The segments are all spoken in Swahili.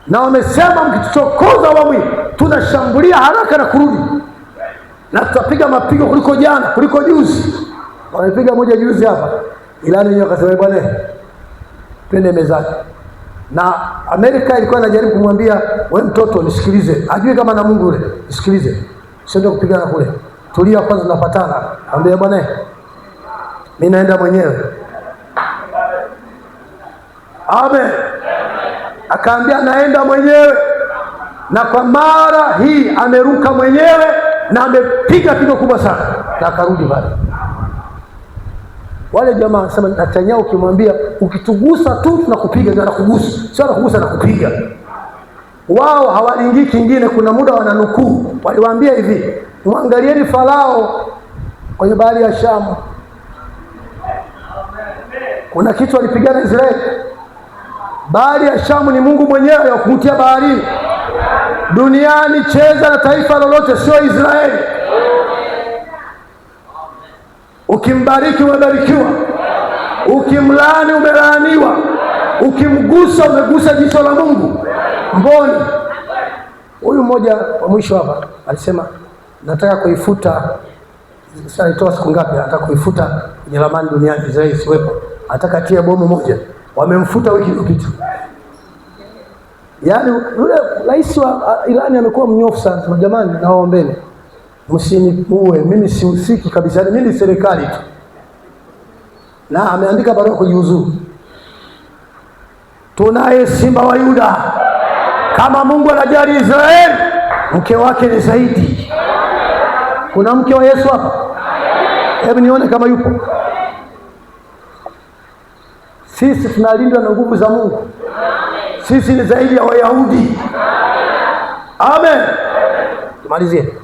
Na wamesema mkituchokoza awamu hii tunashambulia haraka na kurudi, na tutapiga mapigo kuliko jana, kuliko juzi. Wamepiga moja juzi hapa, Irani yenyewe akasema bwana twende mezani. Na Amerika ilikuwa inajaribu kumwambia wewe mtoto nisikilize, ajue kama na Mungu yule, nisikilize, usiende kupigana kule, tulia kwanza, tunapatana. Ambia bwana mimi naenda mwenyewe. Amen. Akaambia naenda mwenyewe, na kwa mara hii ameruka mwenyewe na amepiga pigo kubwa sana, na akarudi pale. Wale jamaa wanasema Netanyahu ukimwambia ukitugusa tu tunakupiga, ndio anakugusa, sio anakugusa na kupiga. Wao hawalingii kingine. Kuna muda wananukuu, waliwaambia hivi, muangalieni Farao kwenye bahari ya Shamu. Kuna kitu walipigana Israeli. Bahari ya Shamu ni Mungu mwenyewe wa kumtia baharini. Duniani cheza na taifa lolote, sio Israeli. Ukimbariki umebarikiwa, ukimlaani umelaaniwa, ukimgusa umegusa jicho la Mungu. Mboni huyu mmoja wa mwisho hapa alisema nataka kuifuta, sasa alitoa siku ngapi, anataka kuifuta kwenye ramani duniani, Israeli siwepo, anataka tie bomu moja. Wamemfuta wiki iliyopita. Yaani yule rais wa Irani amekuwa mnyofu sana. Jamani, nawaombeni msiniue, mimi sihusiki kabisa, mimi ni serikali tu. Na ameandika barua kujiuzuru. Tunaye Simba wa Yuda. Kama Mungu anajali Israeli, mke wake ni zaidi. Kuna mke wa Yesu hapa? Hebu nione kama yupo. Sisi tunalindwa na nguvu za Mungu. Sisi ni zaidi ya Wayahudi. Amen. Tumalizie.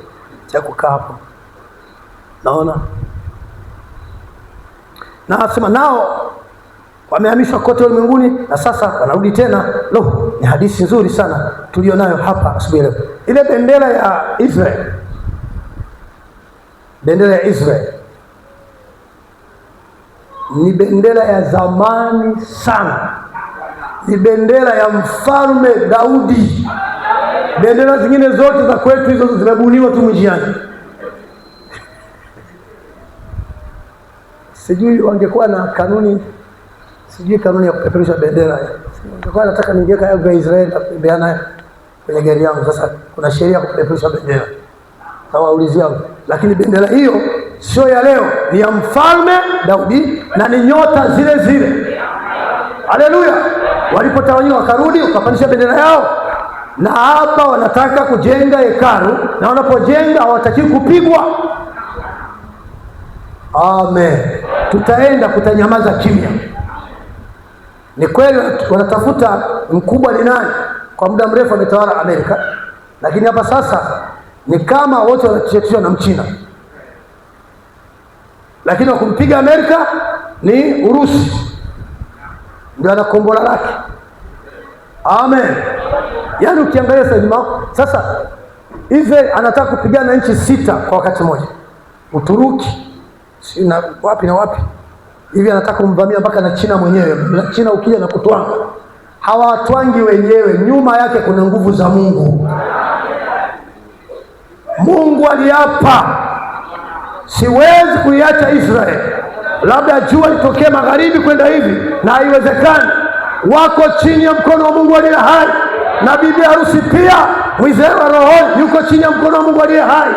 Cha kukaa hapo. Naona. Na asema nao wamehamishwa kote ulimwenguni na sasa wanarudi tena. Ni hadithi nzuri sana tulionayo hapa asubuhi leo. Ile bendera ya Israeli. Bendera ya Israeli ni bendera ya zamani sana. Ni bendera ya mfalme Daudi. Bendera zingine zote za kwetu hizo zimebuniwa tu mjiani. Sijui wangekuwa na kanuni, sijui kanuni ya kupeperusha bendera. Ningekuwa nataka ningeka ya Israeli na kubeana kwenye gari yangu. Sasa kuna sheria ya kupeperusha bendera. Kama ulizia, lakini bendera hiyo sio ya leo, ni ya mfalme Daudi na ni nyota zile zile. Haleluya. Walipotawanyika wakarudi wakapandisha bendera yao, na hapa wanataka kujenga hekalu, na wanapojenga hawataki kupigwa. Amen. Tutaenda, kutanyamaza kimya. Ni kweli wanatafuta mkubwa ni nani. Kwa muda mrefu ametawala Amerika, lakini hapa sasa ni kama wote wanachetishwa na Mchina. Lakini wakumpiga Amerika ni Urusi, ndio ana kombola lake. Amen. Yaani ukiangalia sasa Israeli anataka kupigana nchi 6 kwa wakati mmoja. Uturuki, na wapi na wapi. Hivi anataka kumvamia mpaka na China mwenyewe. Na China ukija na kutwanga. Hawatwangi wenyewe, nyuma yake kuna nguvu za Mungu. Mungu aliapa, siwezi kuiacha Israeli. Labda jua litokee magharibi kwenda hivi, na haiwezekani. Wako chini ya mkono wa Mungu aliye hai, na bibi harusi pia Mwisraeli wa roho yuko chini ya mkono wa Mungu aliye hai.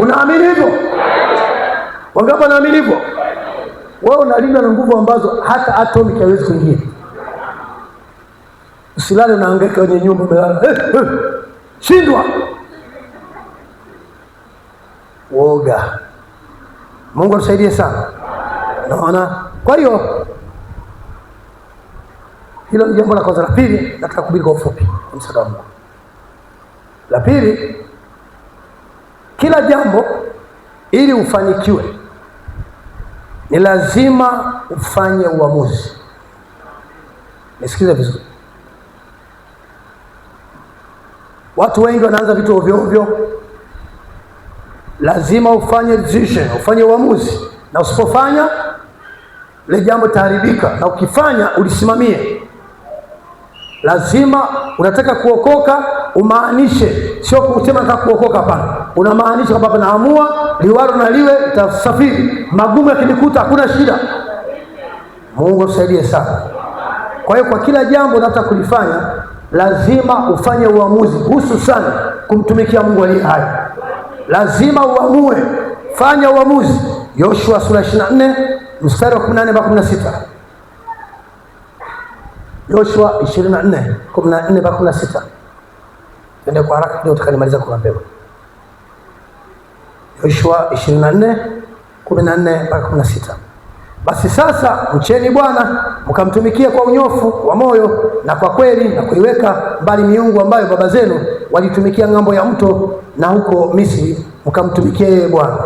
Unaamini hivyo? Wangapi wanaamini hivyo? Wewe unalindwa na nguvu ambazo hata atomic haiwezi kuingia. Usilale unahangaika kwenye nyumba umelala. Shindwa. Woga. Mungu atusaidie sana. Naona. Kwa hiyo hilo ni jambo la kwanza. La pili, nataka kuhubiri kwa ufupi msaada wa Mungu. La pili, kila jambo ili ufanikiwe ni lazima ufanye uamuzi. Nisikize vizuri. Watu wengi wanaanza vitu ovyo ovyo. Lazima ufanye decision, ufanye uamuzi. Na usipofanya, ile jambo taharibika. Na ukifanya, ulisimamie. Lazima unataka kuokoka umaanishe, sio kusema nataka kuokoka, hapana. Unamaanisha kwamba naamua liwalo na liwe, itasafiri. Magumu yakinikuta hakuna shida. Mungu tusaidie sana. Kwa hiyo kwa kila jambo unataka kulifanya, lazima ufanye uamuzi, hususan kumtumikia Mungu aliye hai. Lazima uamue, fanya uamuzi. Yoshua sura 24 mstari wa 14 mpaka 16. Yoshua 24 14 mpaka 16. Twende kwa haraka ndio tukanimaliza kwa mapema. Yoshua 24 14 mpaka 16. Basi sasa mcheni Bwana mkamtumikie kwa unyofu wa moyo na kwa kweli, na kuiweka mbali miungu ambayo baba zenu walitumikia ng'ambo ya mto na huko Misri, mkamtumikie yeye Bwana.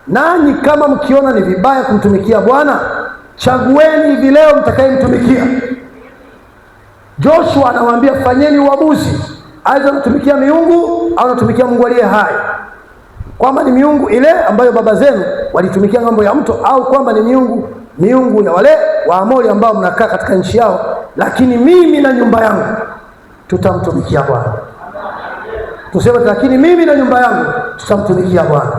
Nanyi kama mkiona ni vibaya kumtumikia Bwana, chagueni hivi leo mtakayemtumikia. Joshua anawaambia fanyeni uamuzi, aidha natumikia miungu au natumikia Mungu aliye hai, kwamba ni miungu ile ambayo baba zenu walitumikia ng'ambo ya mto, au kwamba ni miungu ya wale Waamori ambao mnakaa katika nchi yao, lakini mimi na nyumba yangu tutamtumikia Bwana. Tuseme, lakini mimi na nyumba yangu tutamtumikia Bwana.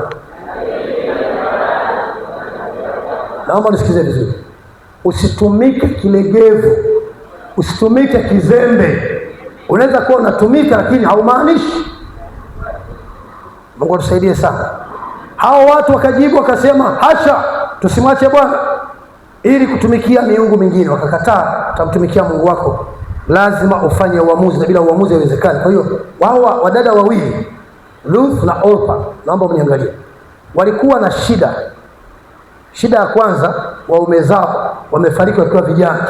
Naomba nisikize vizuri. Usitumike kilegevu, usitumike kizembe. Unaweza kuwa unatumika lakini haumaanishi. Mungu atusaidie sana. Hao watu wakajibu wakasema, hasha, tusimwache Bwana ili kutumikia miungu mingine. Wakakataa, utamtumikia Mungu wako lazima ufanye uamuzi, na bila uamuzi haiwezekani. Kwa hiyo wao wadada wawili, Ruth na Orpa, naomba mniangalie, walikuwa na shida. Shida ya kwanza, waume zao wamefariki wakiwa vijana.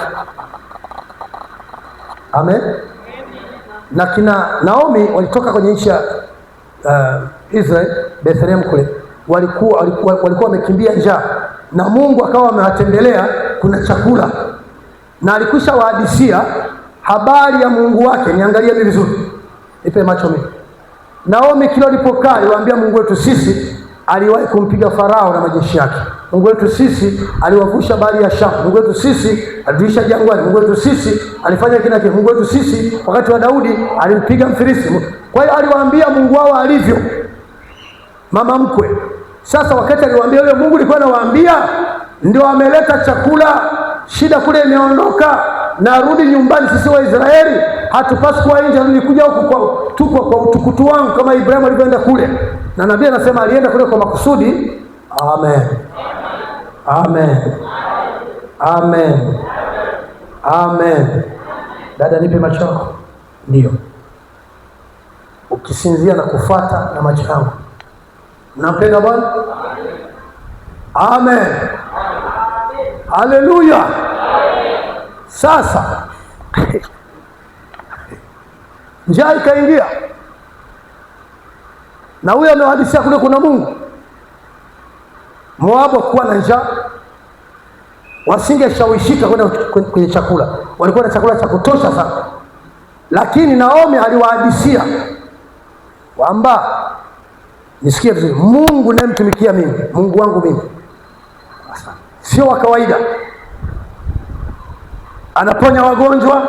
Amen. Na kina Naomi walitoka kwenye nchi ya Israel, Bethlehem kule. Walikuwa wamekimbia njaa, na Mungu akawa amewatembelea, kuna chakula, na alikwisha wahadisia habari ya Mungu wake. Niangalie mimi vizuri, nipe macho mimi. Naomi kila alipokaa aliwaambia, Mungu wetu sisi aliwahi kumpiga Farao na majeshi yake. Mungu wetu sisi aliwavusha bahari ya Shamu. Mungu wetu sisi aliduisha jangwani. Mungu wetu sisi alifanya kila kitu. Mungu wetu sisi wakati wa Daudi alimpiga Mfilisti. Kwa hiyo aliwaambia Mungu wao alivyo, mama mkwe. Sasa wakati aliwaambia yule Mungu alikuwa anawaambia, ndio ameleta chakula, shida kule imeondoka, na rudi nyumbani, sisi wa Israeli hatupaswi kuwa nje, nilikuja huku kwa utukutu wangu kama Ibrahimu alivyoenda kule. Na nabii anasema alienda kule kwa makusudi. Amen. Amen. Amen. Amen. Dada, nipe macho yako. Ndio. Ukisinzia na kufuata na macho yako. Nampenda Bwana? Amen. Haleluya. Sasa njaa ikaingia, na huyo amewahadisia kule kuna Mungu. Moabu kuwa na njaa, wasingeshawishika kwenda kwenye chakula, walikuwa na chakula cha kutosha sana. Lakini Naomi aliwahadisia kwamba, nisikie vizuri, Mungu ninayemtumikia mimi, Mungu wangu mimi sio wa kawaida. Anaponya wagonjwa,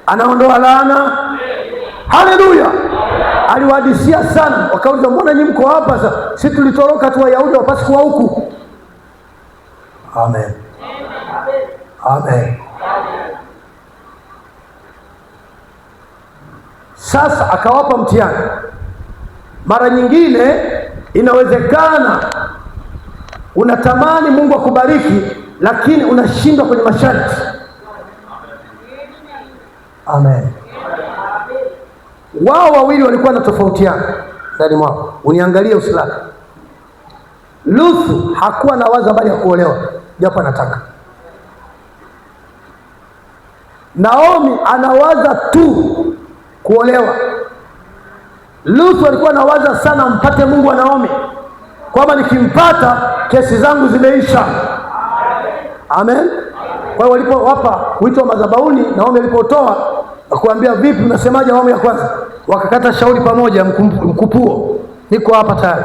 anaondoa laana. Haleluya. Aliwahadisia sana. Wakauliza, mbona nyinyi mko hapa sasa? Sisi tulitoroka tu, Wayahudi wapasi kuwa huku. Amen. Amen. Sasa akawapa mtihani. Mara nyingine inawezekana unatamani Mungu akubariki, lakini unashindwa kwenye masharti. Amen. Wao wawili walikuwa na tofautiana ndani mwao. Uniangalie usilaka. Ruth hakuwa na wazo habari ya kuolewa, japo anataka. Naomi anawaza tu kuolewa. Ruth alikuwa anawaza sana mpate Mungu wa Naomi, kwamba nikimpata kesi zangu zimeisha. Amen. Kwa hiyo walipowapa wito wa madhabahuni, Naomi alipotoa akuambia, vipi unasemaje awamu ya kwanza? Wakakata shauri pamoja, mkupuo, niko hapa tayari.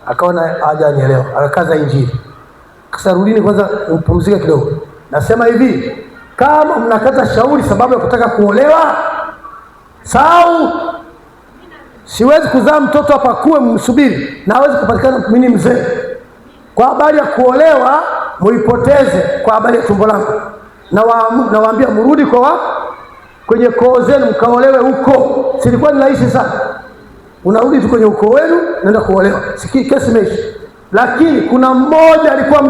Akaona hajanielewa, akakaza injili. Sasa rudini kwanza mpumzike kidogo. Nasema hivi, Kama mnakata shauri sababu ya kutaka kuolewa, sawa. Siwezi kuzaa mtoto hapa kuwe msubiri, na hawezi kupatikana mimi mzee. Kwa habari ya kuolewa muipoteze kwa habari ya tumbo langu. Na waambia mrudi kwenye koo zenu mkaolewe huko. Silikuwa ni rahisi sana. Unarudi tu kwenye ukoo wenu naenda kuolewa. Sikii, kesi imeisha. Lakini kuna mmoja alikuwa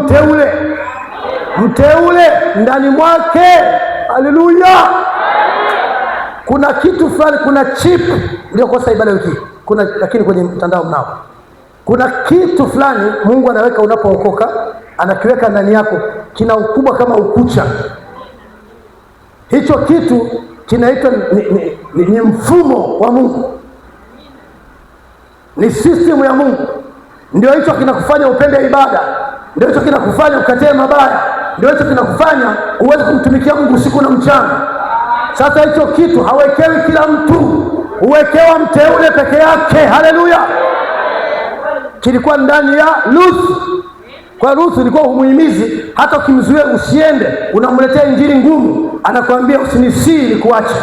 mteule ndani mwake. Haleluya. Kuna kitu fulani, kuna chip ndio kosa ibada wiki. Lakini kwenye mtandao mnao. Kuna kitu fulani Mungu anaweka unapookoka, anakiweka ndani yako, kina ukubwa kama ukucha. Hicho kitu kinaitwa ni mfumo wa Mungu. Ni system ya Mungu. Ndio hicho kinakufanya upende ibada. Ndio hicho kinakufanya ukatae mabaya. Ndio hicho kinakufanya uweze kumtumikia Mungu usiku na mchana. Sasa hicho kitu hawekewi kila mtu, uwekewa mteule peke yake. Haleluya. Kilikuwa ndani ya Ruth. Kwa Ruth ilikuwa humuhimizi, hata ukimzuia usiende, unamletea injili ngumu, anakuambia usinisii nikuache.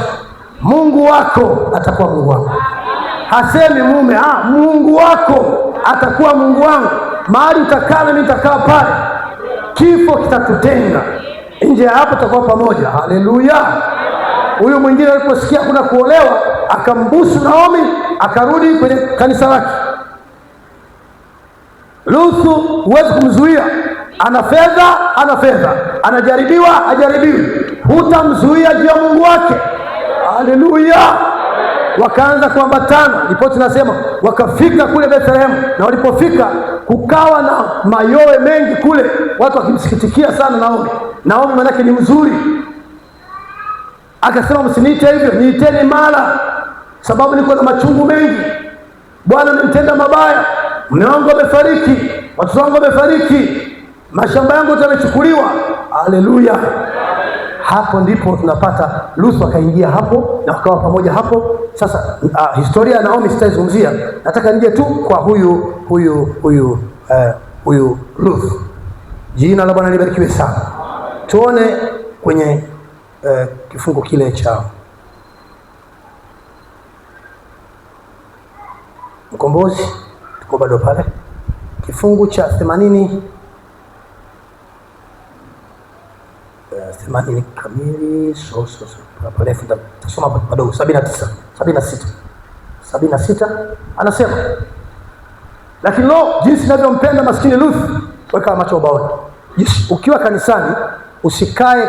Mungu wako atakuwa Mungu wako. Hasemi mume, Mungu wako atakuwa Mungu wangu. Mahali utakaa mimi nitakaa pale. Kifo kitatutenga. Nje hapo tutakuwa pamoja. Haleluya. Huyu mwingine aliposikia kuna kuolewa, akambusu Naomi, akarudi kwenye kanisa lake. Ruth huwezi kumzuia. Ana fedha, anajaribiwa, hajaribiwi. Hutamzuia juu ya Mungu wake. Haleluya. Wakaanza kuambatana. Ripoti nasema wakafika kule Bethlehemu, na walipofika kukawa na mayowe mengi kule, watu wakimsikitikia sana Naomi manake ni mzuri. Akasema msiniite hivyo, niiteni Mara, sababu niko na machungu mengi. Bwana amenitenda mabaya. Mume wangu amefariki, watoto wangu wamefariki, mashamba yangu yamechukuliwa. Haleluya. Hapo ndipo tunapata Ruth akaingia hapo na wakawa pamoja hapo. Sasa historia ya Naomi sitaizungumzia, nataka nije tu kwa huyu Ruth. Jina la Bwana libarikiwe sana. Tuone kwenye kifungu kile cha Mkombozi, tuko bado pale kifungu cha 80 kamili. Pale tutasoma bado 76 anasema, lakini jinsi ninavyompenda maskini Ruth. Weka macho ubaoni. Ukiwa kanisani usikae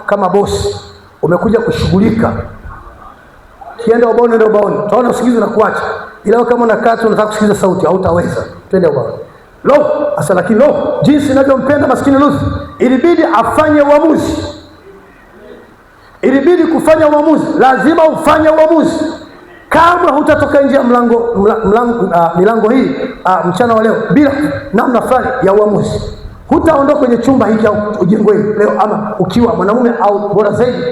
kama bosi umekuja kushughulika. Kienda ubaoni, ndio ubaoni. Utaona usikizi na kuacha. Ila kama unakaa tu unataka kusikiza sauti, hautaweza. Twende ubaoni. Lakini jinsi ninavyompenda maskini Ruth, ilibidi afanye uamuzi. Ilibidi kufanya uamuzi. Lazima ufanye uamuzi. Kama hutatoka nje ya milango hii mchana wa leo bila namna fulani ya uamuzi, hutaondoka kwenye chumba hiki au jengo hili leo, ama ukiwa mwanamume au bora zaidi